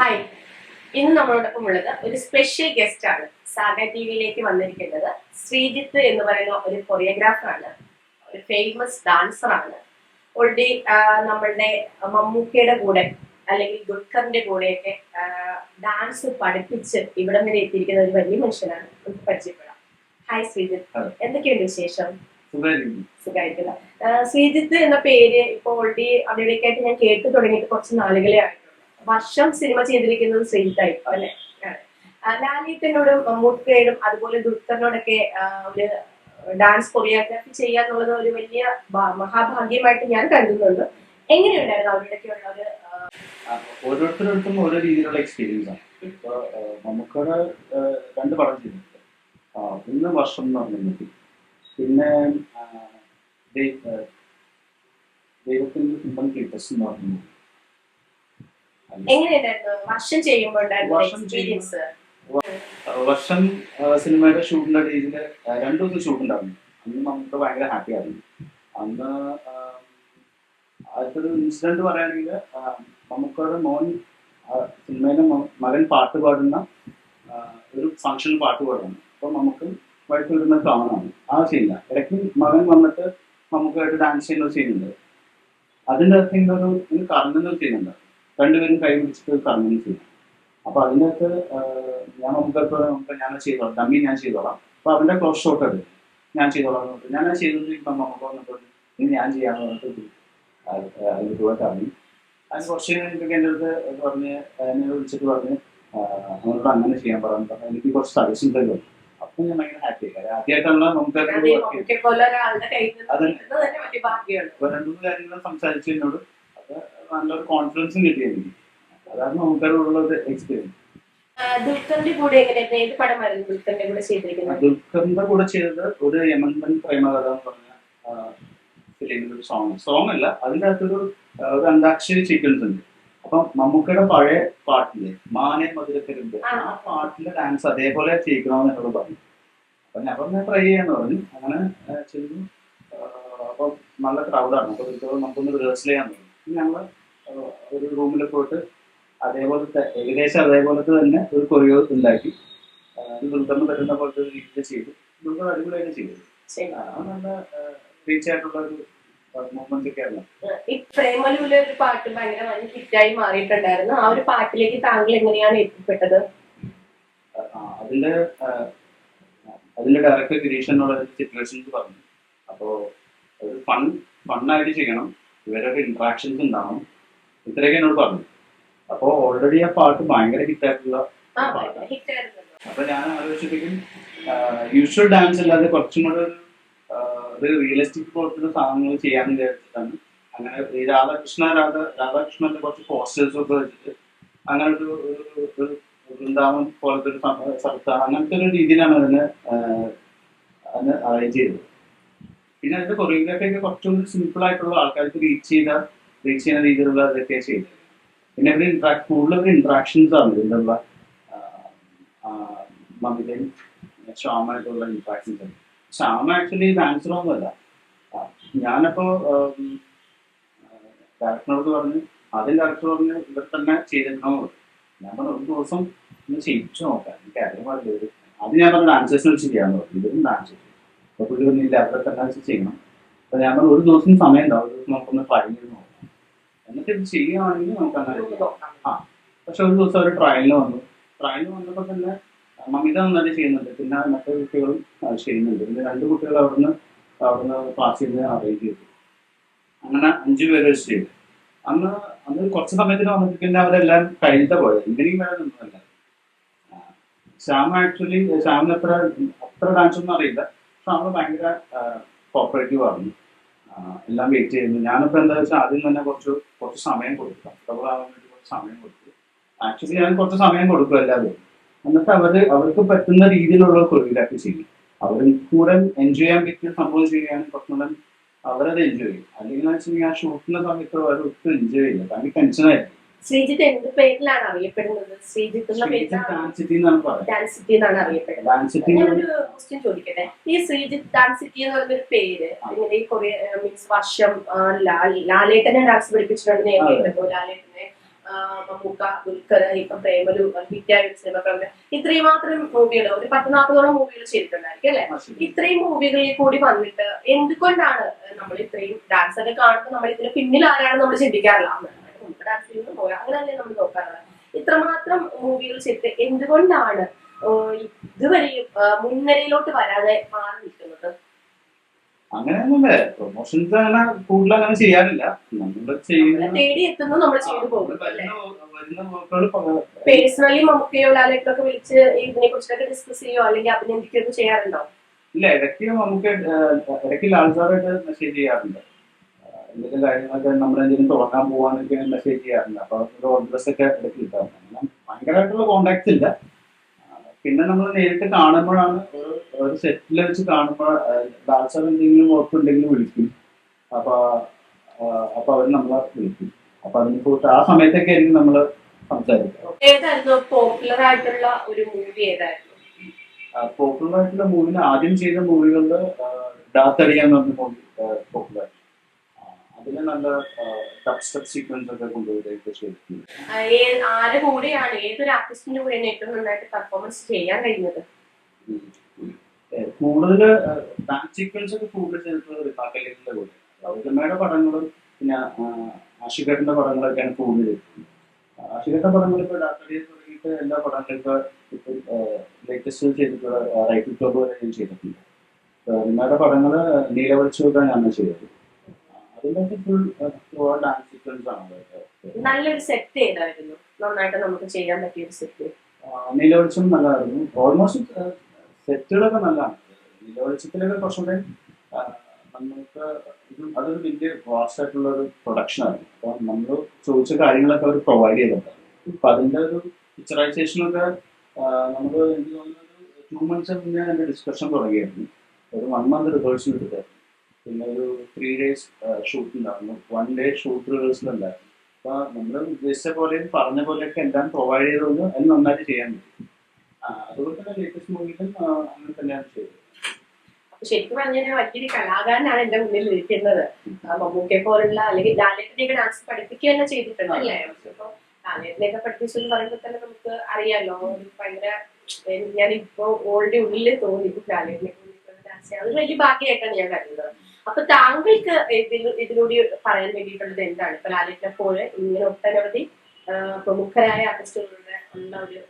Hi, ഇന്ന് നമ്മളോടൊപ്പം ഉള്ളത് ഒരു സ്പെഷ്യൽ ഗസ്റ്റ് ആണ്. സാഗ ടി വിയിലേക്ക് വന്നിരിക്കുന്നത് ശ്രീജിത്ത് എന്ന് പറയുന്ന ഒരു കൊറിയോഗ്രാഫറാണ്, ഒരു ഫേമസ് ഡാൻസർ ആണ്. ഓൾറെഡി നമ്മളുടെ മമ്മൂക്കയുടെ കൂടെ അല്ലെങ്കിൽ ദുൽഖറിന്റെ കൂടെയൊക്കെ ഡാൻസ് പഠിപ്പിച്ച് ഇവിടം വരെ എത്തിയിരിക്കുന്ന ഒരു വലിയ മനുഷ്യനാണ്. നമുക്ക് പരിചയപ്പെടാം. ഹായ് ശ്രീജിത്ത്, എന്തൊക്കെയുണ്ട് വിശേഷം? സുഖമായിട്ടില്ല. ശ്രീജിത്ത് എന്ന പേര് ഇപ്പൊ ഓൾറെഡി അവിടേക്കായിട്ട് ഞാൻ കേട്ടു തുടങ്ങിയിട്ട് കുറച്ച് നാളുകളെ ആയിട്ടുള്ളൂ. വർഷം സിനിമ ചെയ്തിരിക്കുന്നത് ശ്രീജിത്തായിരിക്കും അല്ലെ? ലാലേട്ടനോടും മമ്മൂക്കയോടും അതുപോലെ ദുൽഖറിനോടൊക്കെ ഒരു ഡാൻസ് കൊറിയോഗ്രാഫി ചെയ്യാന്നുള്ളത് ഒരു വലിയ മഹാഭാഗ്യമായിട്ട് ഞാൻ കരുതുന്നുണ്ട്. എങ്ങനെയുണ്ടായിരുന്നു അവരുടെയൊക്കെയുള്ള ഒരു ഓരോരുത്തരുടെ ഓരോ രീതിയിലുള്ള എക്സ്പീരിയൻസ് ആണ്. ഇപ്പൊ നമുക്കവിടെ രണ്ട് പടം ചെയ്തിട്ടുണ്ട്. ഇന്ന് വർഷം എന്ന് പറഞ്ഞു, പിന്നെ ദൈവത്തിന്റെ സ്വന്തം ക്ലിറ്റസ് എന്ന് പറഞ്ഞു. വർഷം സിനിമയുടെ ഷൂട്ടിന്റെ രീതിയില് 2 ദിവസം ഷൂട്ട് ഉണ്ടായിരുന്നു. അന്ന് നമുക്ക് ഭയങ്കര ഹാപ്പി ആയിരുന്നു. അന്ന് അടുത്തൊരു ഇൻസിഡന്റ് പറയുകയാണെങ്കിൽ നമുക്കവിടെ മോൻ സിനിമയിലെ മകൻ പാട്ട് പാടുന്ന ഒരു ഫംഗ്ഷനിൽ പാട്ട് പാടുന്നു. അപ്പൊ നമുക്ക് വൈഫ് വരുന്ന കാണാനാണ് ആ സീനില്ല. ഇടയ്ക്ക് മകൻ വന്നിട്ട് നമുക്കായിട്ട് ഡാൻസ് ചെയ്യുന്ന ഒരു സീനുണ്ട്. അതിൻ്റെ അകത്ത് ഒരു കറങ്ങുന്ന സീനുണ്ട്. രണ്ടുപേരും കൈ പിടിച്ചിട്ട് കറങ്ങുന്ന സീൻ. അപ്പൊ അതിൻ്റെ അകത്ത് നമുക്ക് ഞാൻ ചെയ്തോളാം, ഡമ്മി ഞാൻ ചെയ്തോളാം. അപ്പൊ അവന്റെ ക്ലോസ് ഷോട്ട് എടുക്കും, ഞാൻ ചെയ്തോളാം എന്ന് പറഞ്ഞിട്ട് ഞാൻ ചെയ്തോണ്ടിരിക്കുമ്പോൾ നമുക്ക് വന്നിട്ട് ഇനി ഞാൻ ചെയ്യാന്ന് പറഞ്ഞിട്ട് അതിൽ പോയിട്ടാണ്. അതിന് കുറച്ച് കഴിഞ്ഞിട്ടൊക്കെ എൻ്റെ അടുത്ത് പറഞ്ഞ് എന്നെ വിളിച്ചിട്ട് പറഞ്ഞ് അവരോട് അങ്ങനെ ചെയ്യാൻ പറഞ്ഞു. എനിക്ക് കുറച്ച് സജഷൻസ് ഒക്കെ. അപ്പൊ ഞാൻ ഭയങ്കര ഹാപ്പി ആയി. ആദ്യമായിട്ടുള്ള നമുക്ക് 2-3 കാര്യങ്ങൾ സംസാരിച്ചു എന്നോട്. അപ്പൊ നല്ലൊരു കോൺഫിഡൻസും കിട്ടി എനിക്ക്. അതാണ് നമുക്കുള്ള ഒരു എക്സ്പീരിയൻസ്. ദുൽഖറിന്റെ കൂടെ ചെയ്തത് ഒരു യമൻ പ്രേമകഥ എന്ന് പറഞ്ഞ ഫിലിമിന്റെ ഒരു സോങ് അല്ല, അതിൻ്റെ അകത്തൊരു അന്താക്ഷരി സീക്വൻസ് ഉണ്ട്. അപ്പം മമ്മൂക്കയുടെ പഴയ പാട്ടില്ലേ മാനെ മധുരക്കരുണ്ട്, ആ പാട്ടിന്റെ ഡാൻസ് അതേപോലെ ചെയ്യിക്കണമെന്ന് എന്നോട് പറഞ്ഞു. അപ്പൊ ഞാൻ പറഞ്ഞ ട്രൈ ചെയ്യാന്ന് പറഞ്ഞു. അങ്ങനെ ചെയ്തു. അപ്പൊ നല്ല ക്രൗഡാണ്. അപ്പൊ നമുക്കൊന്ന് റിഹേഴ്സൽ ചെയ്യാൻ പറഞ്ഞു. ഞങ്ങള് ഒരു റൂമിൽ പോയിട്ട് അതേപോലത്തെ ഏകദേശം അതേപോലത്തെ തന്നെ ഒരു കൊറിയോ ഉണ്ടാക്കി ദുൽഖറിന് പറ്റുന്ന പോലത്തെ ഒരു രീതിയിൽ ചെയ്തു. ദുൽഖർ അടിപൊളിയായിട്ട് ചെയ്തു. നല്ല റീച്ച് ആയിട്ടുള്ള ഒരു മൂവ്മെന്റ് ഒക്കെയാണ്. ഈ പ്രേമലൂലെ ഒരു പാട്ട് ഭയങ്കര ഹിറ്റായി മാറിയിട്ടുണ്ടായിരുന്നു. ആ ഒരു പാട്ടിലേക്ക് താങ്കൾ എങ്ങനെയാണ് എത്തിപ്പെട്ടത്? അതിന്റെ ഡയറക്ടർ ഗിരീഷനോട് സിറ്റുവേഷൻസ് പറഞ്ഞു. അപ്പോ ഒരു ഫണ്ണായിട്ട് ചെയ്യണം, ഇവരൊക്കെ ഇന്ററാക്ഷൻസ് ഉണ്ടാവണം, ഇത്രയൊക്കെ എന്നോട് പറഞ്ഞു. അപ്പോ ഓൾറെഡി ആ പാട്ട് ഭയങ്കര ഹിറ്റായിട്ടുള്ള. അപ്പൊ ഞാൻ ആലോചിച്ചപ്പോഴേക്കും യൂഷ്വൽ ഡാൻസ് അല്ലാതെ കുറച്ചും കൂടെ ഒരു റിയലിസ്റ്റിക് പോലത്തെ സാധനങ്ങൾ ചെയ്യാന്ന് വിചാരിച്ചിട്ടാണ്. അങ്ങനെ ഈ രാധാകൃഷ്ണന്റെ കുറച്ച് പോസ്റ്റേഴ്സ് ഒക്കെ വെച്ചിട്ട് അങ്ങനെ ഒരു വൃന്ദാവൻ പോലത്തെ ഒരു സ്ഥലത്ത് അങ്ങനത്തെ ഒരു രീതിയിലാണ് അതിനെ അറേഞ്ച് ചെയ്തത്. പിന്നെ അതിന്റെ കൊറിയോഗ്രാഫി ഒക്കെ കുറച്ചുകൂടി സിമ്പിൾ ആയിട്ടുള്ള ആൾക്കാർക്ക് റീച്ച് ചെയ്യുന്ന രീതിയിലുള്ള ഇതൊക്കെ ചെയ്തത്. പിന്നെ കൂടുതൽ ഇന്ററാക്ഷൻസ് ആണ് ഇതിലുള്ള മമിതയും ശ്യാമായിട്ടുള്ള ഇന്ററാക്ഷൻസ്. ശ്യാമ ആക്ച്വലി ഡാൻസറൊന്നുമല്ല. ഞാനപ്പോ ഡയറക്ടറിനോട് പറഞ്ഞ് ഡയറക്ടർ പറഞ്ഞ് ഇവർ തന്നെ ചെയ്തിട്ടുണ്ടോ. ഞാൻ പറഞ്ഞു ഒരു ദിവസം ഒന്ന് ചെയ്യിച്ചു നോക്കാം, എനിക്ക് അറിയാൻ പാടില്ല. അത് ഞാൻ പറഞ്ഞ ഡാൻസേഴ്സിനെ വെച്ച് ചെയ്യാന്ന് പറഞ്ഞു. ഇവരും ഡാൻസ് അപ്പൊ പുള്ളി പറഞ്ഞില്ല, അവരെ തന്നെ വെച്ച് ചെയ്യണം. അപ്പൊ ഞാൻ പറഞ്ഞു ഒരു ദിവസം സമയം ഉണ്ടാവും, ഒരു ദിവസം നമുക്കൊന്ന് ട്രൈ ചെയ്ത് നോക്കാം, എന്നിട്ട് ഇത് ചെയ്യുകയാണെങ്കിൽ നമുക്ക് അങ്ങനെ ചെയ്യാം. പക്ഷെ ഒരു ദിവസം അവർ ട്രയലിന് വന്നപ്പോൾ തന്നെ മമിത നന്നായിട്ട് ചെയ്യുന്നുണ്ട്, പിന്നെ മറ്റേ കുട്ടികളും ചെയ്യുന്നുണ്ട്. പിന്നെ 2 കുട്ടികൾ അവിടുന്ന് ക്ലാസ്സിൽ നിന്ന് അറേഞ്ച് ചെയ്തു. അങ്ങനെ 5 പേര് വെച്ച് ചെയ്തു. അന്ന് കുറച്ച് സമയത്തിന് വന്നിട്ട് പിന്നെ അവരെല്ലാം കഴിഞ്ഞിട്ട് പോയത്. ഈവനിങ് വരെ നിന്നതല്ല. ശ്യാമിന് അത്ര ഡാൻസ് ഒന്നും അറിയില്ല. ശ്യാമ ഭയങ്കര കോപ്പറേറ്റീവ് ആയിരുന്നു. എല്ലാം വെയിറ്റ് ചെയ്യുന്നു. ഞാനിപ്പോ എന്താ വെച്ചാൽ ആദ്യം തന്നെ കുറച്ച് സമയം കൊടുക്കും, കംഫർട്ടബിൾ ആവാൻ വേണ്ടി കുറച്ച് സമയം കൊടുക്കും. ആക്ച്വലി ഞാൻ കുറച്ച് സമയം കൊടുക്കും എല്ലാവരും. എന്നിട്ട് അവർക്ക് പറ്റുന്ന രീതിയിലുള്ള കൊറിയോഗ്രാഫി ചെയ്യും. അവർ കൂടെ എൻജോയ് ചെയ്യാൻ പറ്റിയ സംഭവം ചെയ്യുകയാണെങ്കിൽ കുറച്ചുകൂടെ അവരത് എൻജോയ് ചെയ്യും. അല്ലെങ്കിൽ വെച്ചാൽ ആ ഷൂട്ടിന്റെ സമയത്ത് അവർ ഒട്ടും എൻജോയ് ചെയ്യില്ല, ഭയങ്കര ടെൻഷനായിരിക്കും. ശ്രീജിത്ത് എന്ത് പേരിലാണ് അറിയപ്പെടുന്നത്? ശ്രീജിത്ത് ഡാൻസ് സിറ്റി എന്നാണ് പറയുന്നത്. ഡാൻസ് സിറ്റി എന്നാണ് അറിയപ്പെടുന്നത്. ഞാനൊരു ക്വസ്റ്റ്യൻ ചോദിക്കട്ടെ. ഈ ശ്രീജിത്ത് ഡാൻസ് സിറ്റി എന്ന് പറയുന്ന ഒരു പേര് ഇങ്ങനെ ഈ മീൻസ് വർഷം ലാലേട്ടനെ ഡാൻസ് പഠിപ്പിച്ചിട്ടുണ്ടെന്ന് ഞാൻ കേട്ടു. ലാലേട്ടനെ മമ്മൂക്ക, ദുൽഖർ, ഇപ്പൊ പ്രേമലു, ഹിറ്റായ സിനിമ, ഇത്രയും മാത്രം മൂവികൾ, ഒരു 10-40ഓളം മൂവികൾ ചെയ്തിട്ടുണ്ടായിരിക്കും അല്ലെ? ഇത്രയും മൂവികളിൽ കൂടി വന്നിട്ട് എന്തുകൊണ്ടാണ് നമ്മൾ ഇത്രയും ഡാൻസ് ഒക്കെ കാണുമ്പോൾ നമ്മൾ ഇതിന് പിന്നിൽ ആരാണ് നമ്മൾ ചിന്തിക്കാറില്ല, നമുക്ക് ഡാൻസ് ചെയ്യുന്നത് പോയാൽ അങ്ങനെയല്ലേ നമ്മൾ നോക്കാറുള്ളത്. ഇത്രമാത്രം മൂവികൾ ചെയ്തിട്ട് എന്തുകൊണ്ടാണ് ഇതുവരെയും മുൻനിരയിലോട്ട് വരാതെ മാറി നിൽക്കുന്നത്? അങ്ങനെയൊന്നുമില്ല, പ്രൊമോഷൻസ് അങ്ങനെ കൂടുതൽ അങ്ങനെ ചെയ്യാറില്ല. നമ്മൾ തേടി എത്തുന്നു, നമ്മൾ ചെയ്തു പോകും. വരുന്ന വർക്കുകൾ പേഴ്സണലി മമ്മൂക്കയോ ലാലേട്ടൊക്കെ വിളിച്ച് ഇതിനെ കുറിച്ചൊക്കെ ഡിസ്കസ് ചെയ്യോ അല്ലെങ്കിൽ അഭിനന്ദിക്കുകയോ ചെയ്യാറുണ്ടോ? ഇല്ല, ഇടയ്ക്ക് നമുക്ക് ഇടയ്ക്ക് ലാൽസാറായിട്ട് മെസ്സേജ് ചെയ്യാറുണ്ട്. എന്തെങ്കിലും കാര്യങ്ങളൊക്കെ നമ്മളെന്തെങ്കിലും തുടങ്ങാൻ പോകാനൊക്കെ മെസ്സേജ് ചെയ്യാറുണ്ട്. അപ്പൊ ഓർഡേഴ്സ് ഒക്കെ ഇടയ്ക്ക് കിട്ടാറുണ്ട്. അങ്ങനെ ഭയങ്കരമായിട്ടുള്ള കോണ്ടാക്ട്സ് ഇല്ല. പിന്നെ നമ്മൾ നേരിട്ട് കാണുമ്പോഴാണ്, ഒരു സെറ്റിൽ വെച്ച് കാണുമ്പോൾ ലാൽസാർ എന്തെങ്കിലും വർക്ക് ഉണ്ടെങ്കിലും വിളിക്കും. അപ്പൊ അവർ നമ്മളെ വിളിക്കും. അപ്പൊ അതിനെക്കുറിച്ച് ആ സമയത്തൊക്കെ ആയിരിക്കും നമ്മള് സംസാരിക്കുക. ഏതായിരുന്നു പോപ്പുലർ ആയിട്ടുള്ള ഒരു മൂവി? ഏതായിരുന്നു പോപ്പുലർ ആയിട്ടുള്ള മൂവിയിൽ ആദ്യം ചെയ്ത മൂവികളിൽ ഡാത്തടിയ എന്ന് പറഞ്ഞ മൂവി പോപ്പുലർ. അതിന് നല്ല ടഫ് സ്റ്റെപ്പ് സീക്വൻസ് ഒക്കെ കൊണ്ടുപോയിട്ട് ചെയ്തിട്ടുണ്ട്. ആരെ കൂടെയാണ്, ഏതൊരു ആർട്ടിസ്റ്റിന്റെ കൂടെയാണ് ഏറ്റവും നന്നായിട്ട് പെർഫോമൻസ് ചെയ്യാൻ കഴിഞ്ഞത്? കൂടുതൽ ഡാൻസ് സീക്വൻസ് ഒക്കെ കൂടുതൽ ചെയ്തിട്ടുള്ളത് റിഫാക്കലിന്റെ കൂടെ. ഗൗതമയുടെ പടങ്ങളും പിന്നെ ആഷിഖേട്ടന്റെ പടങ്ങളൊക്കെയാണ് കൂടുതൽ ചെയ്തിട്ടുള്ളത്. ആഷിഖേട്ടന്റെ പടങ്ങൾ ഇപ്പൊ ഡാത്തടിയെ തുടങ്ങിയിട്ട് എല്ലാ പടങ്ങളിലും ഇപ്പൊ ലേറ്റസ്റ്റ് ചെയ്തിട്ടുള്ള റൈറ്റ് ടോപ്പ് വരെ ഞാൻ ചെയ്തിട്ടുണ്ട്. ഗൗതമയുടെ പടങ്ങള് നീലവെളിച്ചമൊക്കെ ഞാൻ ചെയ്തത്. അതിന്റെ ഫുൾ ഡാൻസ് സീക്വൻസ് ആണ്. നല്ലൊരു സെറ്റ് ഏതായിരുന്നു നന്നായിട്ട് നമുക്ക് ചെയ്യാൻ പറ്റിയ ഒരു സെറ്റ്? നീലവെളിച്ചം നല്ലതായിരുന്നു. ഓൾമോസ്റ്റ് സെറ്റുകളൊക്കെ നല്ലതാണ്. നീലവെളിച്ചത്തിലൊക്കെ കുറച്ചുകൂടെ നമുക്ക് അതൊരു വലിയ വാസ്റ്റ് ആയിട്ടുള്ള ഒരു പ്രൊഡക്ഷൻ ആയിരുന്നു. അപ്പൊ നമ്മൾ ചോദിച്ച കാര്യങ്ങളൊക്കെ അവർ പ്രൊവൈഡ് ചെയ്തിട്ടുണ്ട്. അപ്പൊ അതിന്റെ ഒരു പിക്ചറൈസേഷനൊക്കെ നമ്മൾ എനിക്ക് തോന്നുന്നത് 2 months മുന്നേ അതിന്റെ ഡിസ്കഷൻ തുടങ്ങിയായിരുന്നു. ഒരു 1 month റിഹേഴ്സൽ എടുത്തായിരുന്നു. പിന്നെ ഒരു 3 days ഷൂട്ട് ഉണ്ടായിരുന്നു. 1 day ഷൂട്ട് റിഹേഴ്സൽ ഉണ്ടായിരുന്നു. അപ്പൊ നമ്മൾ ഉദ്ദേശിച്ച പോലെയും പറഞ്ഞ പോലെയൊക്കെ എല്ലാം പ്രൊവൈഡ് ചെയ്തുകൊണ്ട് അത് നന്നായിട്ട് ചെയ്യാൻ പറ്റും. അതുപോലെ തന്നെ ലേറ്റസ്റ്റ് മൂവിയിലും അങ്ങനെ തന്നെയാണ് ചെയ്തത്. ശരിക്കും പറഞ്ഞാൽ വലിയൊരു കലാകാരനാണ് എന്റെ മുന്നിൽ ഇരിക്കുന്നത്. മമ്മൂക്കെ പോലുള്ള അല്ലെങ്കിൽ ലാലേട്ടനെയൊക്കെ ഡാൻസ് പഠിപ്പിക്കുക തന്നെ ചെയ്തിട്ടുണ്ട് അല്ലേ? അപ്പൊ ലാലേട്ടനെയൊക്കെ പഠിപ്പിച്ചെന്ന് പറയുമ്പോൾ തന്നെ നമുക്ക് അറിയാലോ, ഒരു ഭയങ്കര ഞാനിപ്പോ ഓൾറെഡി ഉള്ളിൽ തോന്നി ലാലേട്ടനെ ഡാൻസ് ചെയ്യാൻ അതൊരു വലിയ ഭാഗ്യമായിട്ടാണ് ഞാൻ കരുതുന്നത്. അപ്പൊ താങ്കൾക്ക് ഇതിലൂടെ പറയാൻ വേണ്ടിയിട്ടുള്ളത് എന്താണ്? ഇപ്പൊ ലാലേട്ടനെ പോലെ ഇങ്ങനെ ഒട്ടനവധി പ്രമുഖരായ ആർട്ടിസ്റ്റുകളുടെ ഉള്ള ഒരു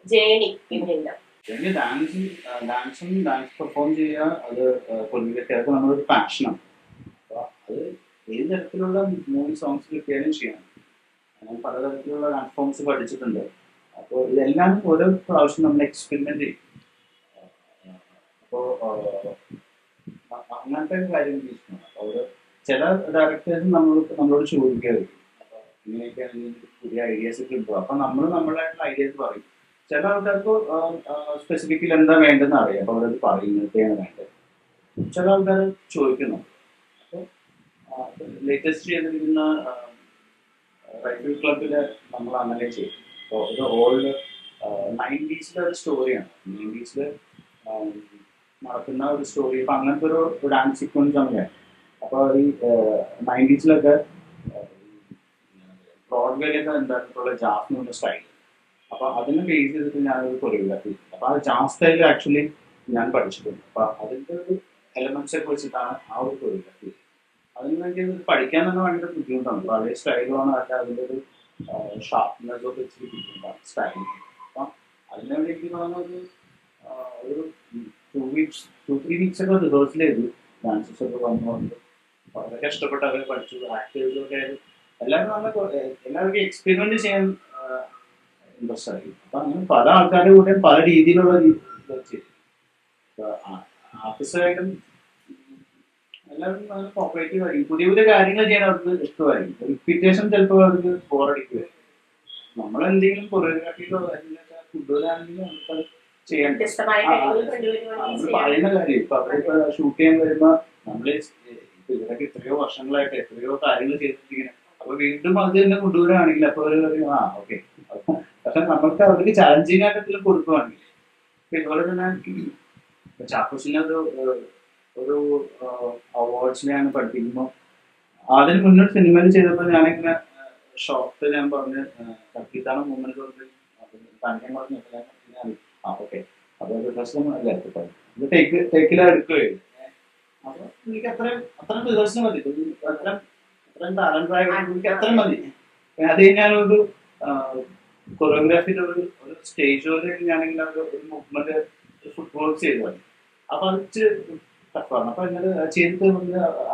ജേണി പിന്നെയുണ്ട്. ഡാൻസ് പെർഫോം ചെയ്യുക, അത് പൊതുവെക്കാർക്ക് നമ്മളൊരു പാഷനാണ്. അപ്പൊ അത് ഏത് തരത്തിലുള്ള മൂവി സോങ്സ് കിട്ടിയാലും ചെയ്യണം. ഞാൻ പലതരത്തിലുള്ള ഡാൻസ് ഫോംസ് പഠിച്ചിട്ടുണ്ട്. അപ്പോൾ ഇതെല്ലാം ഓരോ പ്രാവശ്യം നമ്മൾ എക്സ്പെരിമെന്റ് ചെയ്യും. അപ്പോൾ അങ്ങനത്തെ കാര്യം ഇഷ്ടമാണ്. അപ്പോൾ ചില ഡയറക്ടേഴ്സ് നമ്മളോട് ചോദിക്കാറില്ല, അപ്പോൾ ഇങ്ങനെയൊക്കെയാണ് പുതിയ ഐഡിയാസ് ഒക്കെ കിട്ടുക. അപ്പൊ നമ്മൾ നമ്മളായിട്ടുള്ള ഐഡിയാസ് പറയും. ചില ആൾക്കാർക്ക് സ്പെസിഫിക്കലി എന്താ വേണ്ടതെന്ന് അറിയാം, അപ്പൊ അവരത് പറയും ഇങ്ങനത്തെയാണ് വേണ്ടത്. ചില ആൾക്കാർ ചോദിക്കുന്നു. അപ്പോൾ ലേറ്റസ്റ്റ് ചെയ്തിരിക്കുന്ന റൈഫിൾ ക്ലബില് നമ്മൾ അങ്ങനെ ചെയ്യും. അപ്പോൾ ഇത് ഓൾഡ് 90s ഒരു സ്റ്റോറിയാണ്. 90s നടക്കുന്ന ഒരു സ്റ്റോറി. ഇപ്പൊ അങ്ങനത്തെ ഒരു ഡാൻസ് സീക്വൻസ് ആണ് വേണം. അപ്പോൾ ഈ 90s ബ്രോഡ്വേയിലൊക്കെ എന്തായിട്ടുള്ള ജാസ് എന്ന് പറഞ്ഞ സ്റ്റൈൽ. അപ്പൊ അതിനെ ബേസ് ചെയ്തിട്ട് ഞാനൊരു കൊറിയോഗ്രാഫി. അപ്പൊ ആ ജാസ് സ്റ്റൈൽ ആക്ച്വലി ഞാൻ പഠിച്ചിട്ടുണ്ട്. അപ്പൊ അതിന്റെ ഒരു എലമെന്റ്സ് ഒക്കെ വെച്ചിട്ടാണ് ആ ഒരു കൊറിയോഗ്രാഫി. അതിന് വേണ്ടി പഠിക്കാൻ തന്നെ ഭയങ്കര ബുദ്ധിമുട്ടാണ്. പഴയ സ്റ്റൈലാണ്, അല്ല അതിന്റെ ഒരു ഷാർപ്നെസ് ഒക്കെ ഇച്ചിരി ബുദ്ധിമുട്ടാണ് സ്റ്റൈൽ. അപ്പൊ അതിനു വേണ്ടി എനിക്ക് തോന്നുന്നത് ഒരു 2-3 weeks ഒക്കെ റിഹേഴ്സൽ ചെയ്തു. ഡാൻസസ് ഒക്കെ വന്നുകൊണ്ട് വളരെ കഷ്ടപ്പെട്ട് അവരെ പഠിച്ചു. ആക്ടേഴ്സും ഒക്കെ എല്ലാവർക്കും എക്സ്പെരിമെന്റ് ചെയ്യാൻ ഇൻട്രസ്റ്റ് ആയി. അപ്പൊ അങ്ങനെ പല ആൾക്കാരുടെ കൂടെ പല രീതിയിലുള്ള ചെയ്തു. ആർട്ടിസ്റ്റായിട്ടും എല്ലാവരും നല്ല കോപ്പറേറ്റീവ് ആയിരിക്കും. പുതിയ പുതിയ കാര്യങ്ങൾ ചെയ്യാൻ അവർക്ക് ഇഷ്ടമായിരിക്കും. റിപ്പീറ്റേഷൻ ചിലപ്പോൾ അവർക്ക് ബോറടിക്കുമായിരിക്കും. നമ്മളെന്തെങ്കിലും കൊറിയോഗ്രാഫിയിലോ അതിലൊക്കെ കൊണ്ടുവരാണെങ്കിലും നമുക്ക് ചെയ്യാൻ പറയുന്ന കാര്യം. ഇപ്പൊ അവരിപ്പോ ഷൂട്ട് ചെയ്യാൻ വരുമ്പോ നമ്മള് ഇവരൊക്കെ എത്രയോ വർഷങ്ങളായിട്ട് എത്രയോ കാര്യങ്ങൾ ചെയ്തിട്ടിങ്ങനെ, അപ്പൊ വീണ്ടും അത് തന്നെ കൊണ്ടുവരാണെങ്കിൽ അപ്പൊ അവര് പറയും ഓക്കെ. പക്ഷെ നമ്മൾക്ക് അവർക്ക് ചാലഞ്ചിങ് ആയിട്ട് എന്തെങ്കിലും കൊടുക്കുവാണെങ്കിൽ, ഇതുപോലെ തന്നെ ചാക്കോസിനെ ഒരു അവാർഡ്സിനെയാണ് പഠിപ്പിക്കുമ്പോൾ അതിന് മുന്നേ സിനിമയിൽ ചെയ്തപ്പോൾ ഞാനിങ്ങനെ ഷോർട്ട് ഞാൻ പറഞ്ഞ് കപ്പിത്താനം മൂവ്മെന്റ് കൊണ്ട് തന്നെ പറഞ്ഞ ഓക്കെ അതൊരു പ്രശ്നം അല്ല ഇത് ടേക്കിലാണ് എടുക്കുകയുള്ളൂ. അപ്പൊ എനിക്ക് അത്രയും റിഹേഴ്സൽ മതി, അത്രയും ടാലന്റ് ആയതുകൊണ്ട് എനിക്ക് അത്രയും മതി. അത് കഴിഞ്ഞാലൊരു കൊറിയോഗ്രാഫിയുടെ ഒരു സ്റ്റേജ് പോലെ ഞാനിങ്ങനെ ഒരു മൂവ്മെന്റ് ഫുട്ബോൾ ചെയ്തു മതി. അപ്പൊ അത് ടഫാണ്. അപ്പൊ എന്നത് ചെയ്തിട്ട്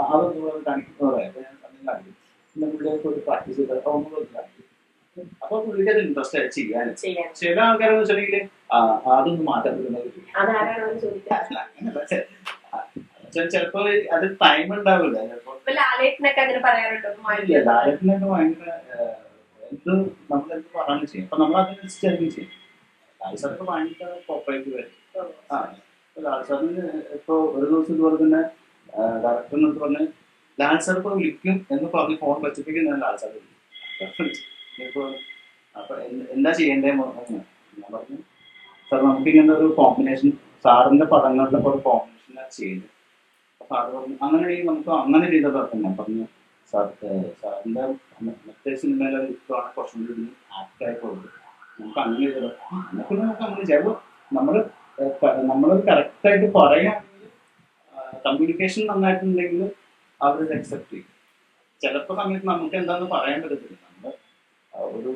അതൊന്നും കാണിക്കുന്ന പറയാം. അപ്പൊ ഞാൻ അങ്ങനെ കാണിക്കും. പിന്നെ പുള്ളിയൊക്കെ ഒരു പ്രാക്ടീസ് ചെയ്ത് ഒന്നും കാണിക്കും. അപ്പൊ പുള്ളിക്ക് അത് ഇൻട്രസ്റ്റ് ആയി ചെയ്യാൻ. ചില ആൾക്കാരെന്ന് വെച്ചിട്ടുണ്ടെങ്കിൽ അതൊന്നും മാറ്റാൻ പറ്റുന്നത് ചിലപ്പോ അത് ടൈം ഉണ്ടാവില്ല. ചിലപ്പോ ലാലേട്ടനൊക്കെ ഭയങ്കര എന്ത് നമ്മളെന്ത് പറയാനും ചെയ്യും. അപ്പൊ നമ്മൾ അതിനനുസരിച്ചായിരിക്കും ചെയ്യും. ലാൽ സാറൊക്കെ ഭയങ്കര കോപ്പറേറ്റ് വരും. ലാൽ സാറിന് ഇപ്പൊ ഒരു ദിവസം ഇതുപോലെ തന്നെ ഡയറക്ടറിനോട് പറഞ്ഞ് ലാൽ സാർ ഇപ്പൊ വിളിക്കും എന്ന് പറഞ്ഞ് ഫോൺ വെച്ചിപ്പിക്കുന്ന ലാൽ സാർ ഇപ്പൊ അപ്പൊ എന്താ ചെയ്യേണ്ടേ ഞാൻ പറഞ്ഞു സാർ നമുക്കിങ്ങനെ ഒരു കോമ്പിനേഷൻ സാറിന്റെ പടങ്ങളുടെ ഒരു കോമ്പിനേഷനാണ് ചെയ്യുന്നത്. അപ്പൊ സാറ് പറഞ്ഞു അങ്ങനെയാണെങ്കിൽ നമുക്ക് അങ്ങനെ ചെയ്താൽ തന്നെ പറഞ്ഞു സാറിന്റെ മറ്റേ സിനിമയിലെ ഇഷ്ടമാണ് കുറച്ചും കൂടി ആക്ടായി പോകുന്നത്. നമുക്ക് അങ്ങനെ ചെയ്താൽ പിന്നെ നമുക്ക് അങ്ങനെ ചെയ്യാം. നമ്മളത് കറക്റ്റായിട്ട് പറയുകയാണെങ്കിൽ കമ്മ്യൂണിക്കേഷൻ നന്നായിട്ടുണ്ടെങ്കിൽ അവരത് അക്സെപ്റ്റ് ചെയ്യും. ചിലപ്പോൾ സമയത്ത് നമുക്ക് എന്താണെന്ന് പറയാൻ പറ്റത്തില്ല. നമ്മൾ ഒരു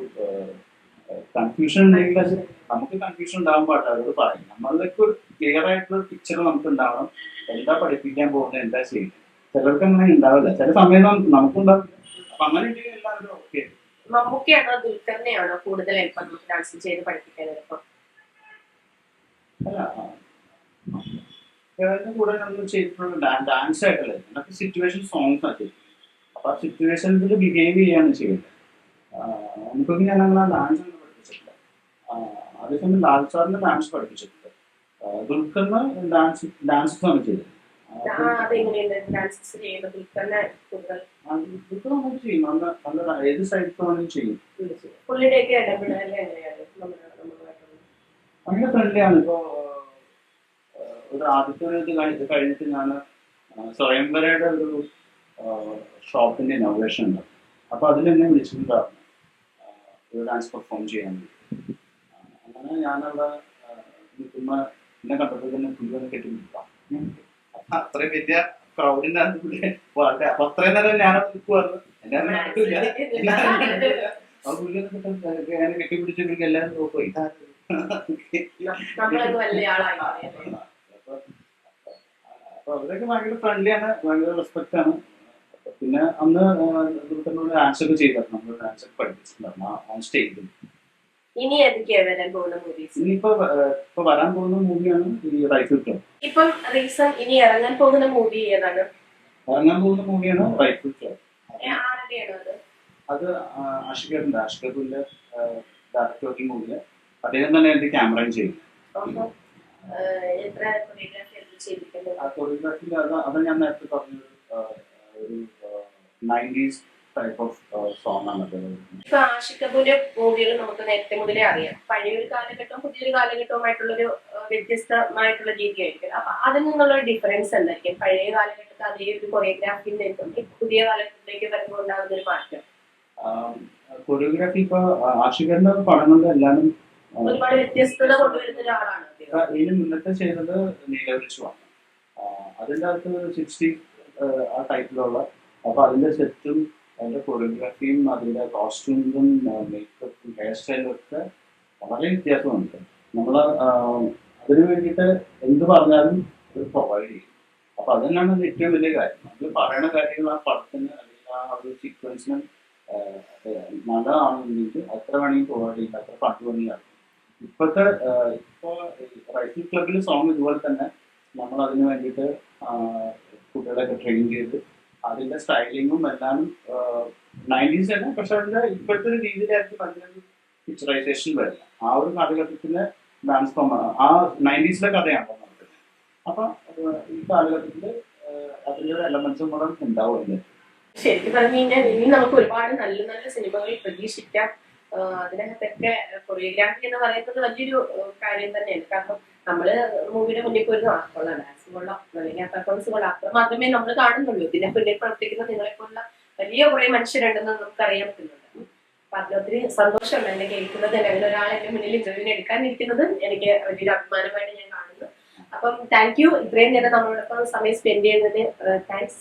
കൺഫ്യൂഷൻ ഉണ്ടെങ്കിൽ അത് നമുക്ക് കൺഫ്യൂഷൻ ഉണ്ടാകാൻ പാടില്ല. അവരോട് പറയും. നമ്മളിലേക്ക് ഒരു ക്ലിയർ ആയിട്ടുള്ള പിക്ചർ നമുക്ക് ഉണ്ടാവണം. എന്താ പഠിപ്പിക്കാൻ പോകുന്നത്, എന്താ ചെയ്യുന്നത്. ചിലർക്ക് അങ്ങനെ ഉണ്ടാവില്ല, ചില സമയത്ത് നമുക്കുണ്ടാവില്ല. അപ്പൊ അങ്ങനെ ഉണ്ടെങ്കിൽ എല്ലാവരും ഓക്കെ. മമ്മൂക്കയാണോ ദുൽഖറിനെയാണോ കൂടുതൽ എളുപ്പം ഡാൻസ് ചെയ്ത് പഠിപ്പിക്കാൻ എളുപ്പം? അല്ല, കൂടെ നമ്മൾ ചെയ്തിട്ടുള്ള ഡാൻസ് ആയിട്ടല്ലേ, നമുക്ക് സിറ്റുവേഷൻ സോങ്സ് ആണ് ചെയ്തത്. അപ്പൊ ആ സിറ്റുവേഷൻസിൽ ബിഹേവ് ചെയ്യാണ് ചെയ്യേണ്ടത്. നമുക്കൊക്കെ ഞാൻ അങ്ങനെ ഡാൻസ് ഒന്നും പഠിപ്പിച്ചിട്ടില്ല. അതേസമയം ലാൽ സാറിന്റെ ഡാൻസ് പഠിപ്പിച്ചിട്ടുണ്ട്. ദുൽഖറിന് ഡാൻസ് ആണ് ചെയ്തത്. ചെയ്യും, നല്ല ഏത് സൈഡിൽ ചെയ്യും. അങ്ങനെ ഫ്രണ്ട്ലിയാണ്. ഇപ്പോ ഒരു ആദ്യത്തെ ഇത് കഴിഞ്ഞിട്ട് ഞാൻ സ്വയംവരയുടെ ഒരു ഷോപ്പിന്റെ ഇനോവേഷൻ ഉണ്ട്. അപ്പൊ അതിലെന്നെ വിളിച്ചിട്ടുണ്ടായിരുന്നു ഒരു ഡാൻസ് പെർഫോം ചെയ്യാൻ വേണ്ടി. അങ്ങനെ ഞാനവിടെ നിൽക്കുന്ന എന്നെ കണ്ടപ്പോൾ തന്നെ പുള്ളി കെട്ടിപ്പിടിക്കാം. അത്രയും വലിയ ക്രൗഡിന്റെ പാട്ട്. അപ്പൊ അത്രയും നേരം ഞാനത് നിൽക്കുമായിരുന്നു. എല്ലാവരും നടക്കില്ല. ആ പുള്ളി ഞാൻ കെട്ടിപ്പിടിച്ച പുള്ളിക്ക് എല്ലാവരും നോക്കുപോയി. അപ്പൊ അവരൊക്കെ ഭയങ്കര ഫ്രണ്ട്ലിയാണ്, ഭയങ്കര റെസ്പെക്ട് ആണ്. പിന്നെ അന്ന് ഡാൻസ് ഒക്കെ ചെയ്തായിരുന്നു, നമ്മൾ ഡാൻസ് ഒക്കെ പഠിപ്പിച്ചിട്ടുണ്ടായിരുന്നു ഓൺ സ്റ്റേജിൽ. ഇനിയിപ്പോ വരാൻ പോകുന്ന മൂവിയാണ് ഈ റൈഫിൾ ക്ലബ്. ഇപ്പം റീസൺ ഇനി ഇറങ്ങാൻ പോകുന്ന മൂവി ഏതാണ്? ഇറങ്ങാൻ പോകുന്ന മൂവിയാണ് റൈഫിൾ ക്ലബ്. അത് ആഷിഖുണ്ട്, ആഷിഖുന്റെ ഡയറക്ടർ മൂവില് അദ്ദേഹം തന്നെ എന്റെ ക്യാമറയും ചെയ്യും. കൊറിയോഗ്രാഫി അത് ഞാൻ നേരത്തെ പറഞ്ഞ ഒരു 90s ടൈപ്പ് ഓഫ് സോങ് ആണ്. ഇപ്പൊ ആഷിഖ് കപൂറിന്റെ മൂവികൾ നമുക്ക് നേരത്തെ മുതലേ അറിയാം. പഴയൊരു കാലഘട്ടവും പുതിയൊരു കാലഘട്ടവുമായിട്ടുള്ളൊരു വ്യത്യസ്തമായിട്ടുള്ള രീതിയായിരിക്കും. അപ്പൊ അതിൽ നിന്നുള്ള ഡിഫറൻസ് എന്തായിരിക്കും? പഴയ കാലഘട്ടത്തിൽ അതേ ഒരു കൊറിയോഗ്രാഫിയിൽ പുതിയ കാലഘട്ടത്തിലേക്ക് വരുമ്പോൾ ഉണ്ടാകുന്ന ഒരു മാറ്റം. കൊറിയോഗ്രാഫി ഇപ്പൊ ആഷിഖിന്റെ പടങ്ങളുടെ എല്ലാവരും ഒരുപാട് വ്യത്യസ്തത കൊണ്ടുവരുന്ന ഒരാളാണ്. ഇതിന് മുന്നത്തെ ചെയ്തത് നീലവിളിച്ചുമാണ്. അതിൻ്റെ അകത്ത് 60 ആ ടൈപ്പിലുള്ള. അപ്പൊ അതിന്റെ സെറ്റും അതിന്റെ കൊറിയോഗ്രാഫിയും അതിന്റെ കോസ്റ്റ്യൂംസും മേക്കപ്പും ഹെയർ സ്റ്റൈലും ഒക്കെ വളരെ വ്യത്യാസമുണ്ട്. നമ്മൾ അതിനു വേണ്ടിയിട്ട് എന്ത് പറഞ്ഞാലും അത് പ്രൊവൈഡ് ചെയ്യും. അപ്പൊ അത് തന്നെയാണ് ഏറ്റവും വലിയ കാര്യം. നമ്മൾ പറയുന്ന കാര്യങ്ങൾ ആ പടത്തിന് അല്ലെങ്കിൽ ആ ഒരു സീക്വൻസിന് നല്ലതാണെന്നുണ്ടെങ്കിൽ എത്ര വേണമെങ്കിൽ പ്രൊവൈഡ് ചെയ്യും, അത്ര ഫണ്ട് വേണമെങ്കിൽ. ഇപ്പൊ റൈഫിൾ ക്ലബിലെ സോങ് ഇതുപോലെ തന്നെ നമ്മൾ അതിന് വേണ്ടിയിട്ട് കുട്ടികളെയൊക്കെ ട്രെയിൻ ചെയ്ത് അതിന്റെ സ്റ്റൈലിങ്ങും എല്ലാം 90s തന്നെ. പക്ഷെ അതിന്റെ ഇപ്പോഴത്തെ ഒരു രീതിയിലായിരിക്കും അതിനൊരു പിക്ചറൈസേഷൻ വരുന്നത്. ആ ഒരു കാലഘട്ടത്തിലെ ഡാൻസ് ഫോം ആ 90s കഥയാണ് നടക്കുന്നത്. അപ്പൊ ഈ കാലഘട്ടത്തില് അതിന്റെ ഒരു എലമെന്റ്സും കൂടെ ഉണ്ടാവും. ശരിക്കും പറഞ്ഞു കഴിഞ്ഞാൽ ഇനി നമുക്ക് ഒരുപാട് നല്ല നല്ല സിനിമകൾ പ്രതീക്ഷിക്കാം. അതിനകത്തൊക്കെ കൊറിയോഗ്രാഫി എന്ന് പറയുന്നത് വലിയൊരു കാര്യം തന്നെയാണ്. കാരണം നമ്മള് മൂവിയുടെ മുന്നിൽ പോയിരുന്ന കൊള്ളാം, ഡാൻസ് കൊള്ളാം, അല്ലെങ്കിൽ ആ പെർഫോമൻസ് കൊള്ളാം, അത്ര മാത്രമേ നമ്മൾ കാണുന്നുള്ളൂ. ഇതിനെ പിന്നിൽ പ്രവർത്തിക്കുന്ന നിങ്ങളെപ്പോലുള്ള വലിയ കുറെ മനുഷ്യരുണ്ടെന്ന് നമുക്ക് അറിയാൻ പറ്റുന്നുണ്ട്. പറഞ്ഞ ഒത്തിരി സന്തോഷമുണ്ട് എന്നെ കേൾക്കുന്നത്. അങ്ങനെ ഒരാൾ എന്റെ മുന്നിൽ ഇന്റർവ്യൂവിന് എടുക്കാനിരിക്കുന്നത് എനിക്ക് വലിയൊരു അഭിമാനമായിട്ട് ഞാൻ കാണുന്നു. അപ്പം താങ്ക് യു, ഇത്രയും നേരം നമ്മളോടൊപ്പം സമയം സ്പെൻഡ് ചെയ്യുന്നതിന് താങ്ക്സ്.